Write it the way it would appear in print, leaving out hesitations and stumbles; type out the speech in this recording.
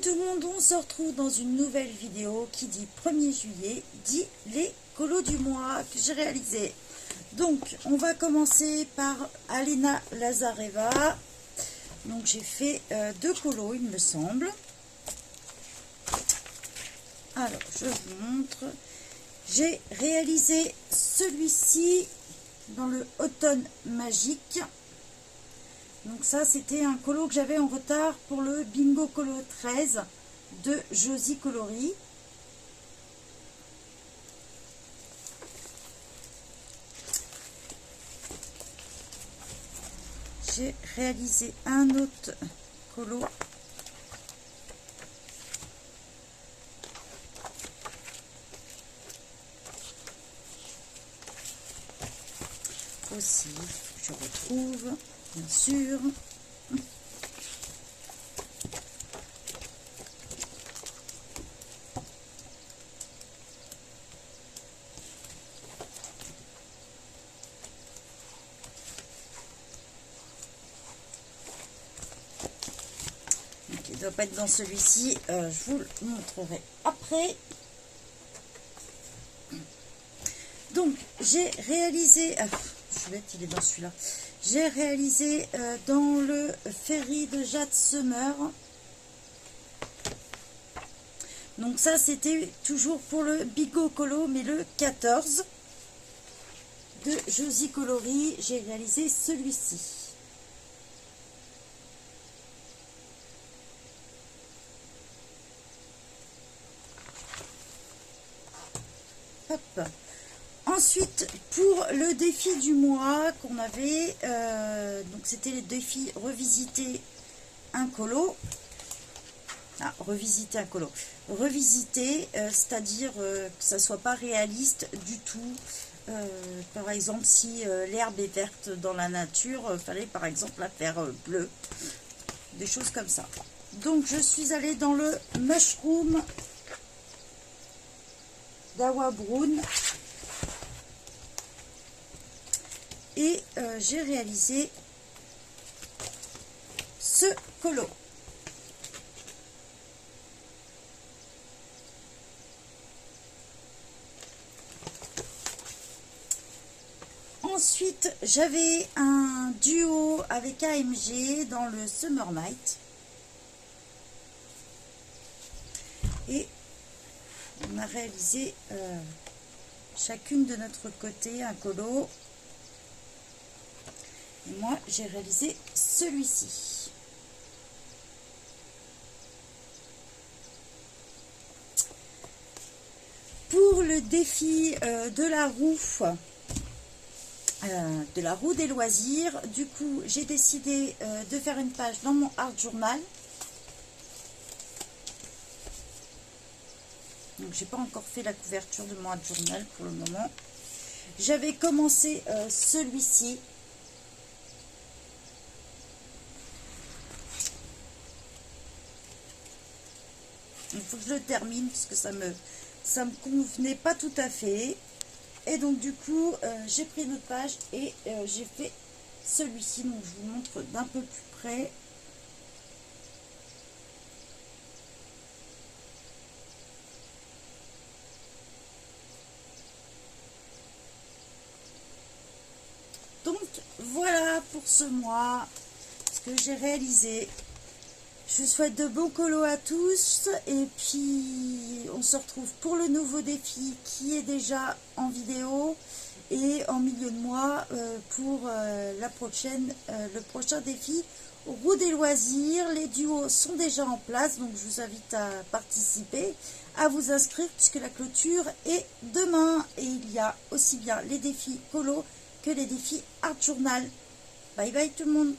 tout le monde, on se retrouve dans une nouvelle vidéo qui dit 1er juillet, dit les colos du mois que j'ai réalisé. Donc on va commencer par Alena Lazareva. Donc j'ai fait 2 colos il me semble. Alors je vous montre. J'ai réalisé celui-ci dans le automne magique. Donc ça c'était un colo que j'avais en retard pour le Bingo Colo 13 de Josie Coloris. J'ai réalisé un autre colo aussi, je retrouve bien sûr. Il ne doit pas être dans celui-ci, je vous le montrerai après. Donc j'ai réalisé, je suis bête, il est dans celui-là. J'ai réalisé dans le Ferry de Jade Summer. Donc ça c'était toujours pour le Bingo Colo, mais le 14 de Josie Coloris. J'ai réalisé celui-ci. Hop. Ensuite, pour le défi du mois qu'on avait, donc c'était les défis revisiter un colo. Revisiter un colo. Revisiter, c'est-à-dire que ça soit pas réaliste du tout. Par exemple, si l'herbe est verte dans la nature, fallait par exemple la faire bleue. Des choses comme ça. Donc, je suis allée dans le Mushroom d'Awa Brown. Et j'ai réalisé ce colo. Ensuite, j'avais un duo avec AMG dans le Summer Night. Et on a réalisé chacune de notre côté un colo. Et moi, j'ai réalisé celui-ci. Pour le défi de la roue des loisirs, du coup, j'ai décidé de faire une page dans mon art journal. Donc, j'ai pas encore fait la couverture de mon art journal pour le moment. J'avais commencé celui-ci. Il faut que je le termine parce que ça me convenait pas tout à fait. Et donc du coup, j'ai pris une autre page et j'ai fait celui-ci. Donc je vous montre d'un peu plus près. Donc voilà pour ce mois ce que j'ai réalisé. Je vous souhaite de bons colos à tous et puis on se retrouve pour le nouveau défi qui est déjà en vidéo et en milieu de mois pour le prochain défi roue des loisirs. Les duos sont déjà en place, donc je vous invite à participer, à vous inscrire puisque la clôture est demain et il y a aussi bien les défis colos que les défis art journal. Bye bye tout le monde.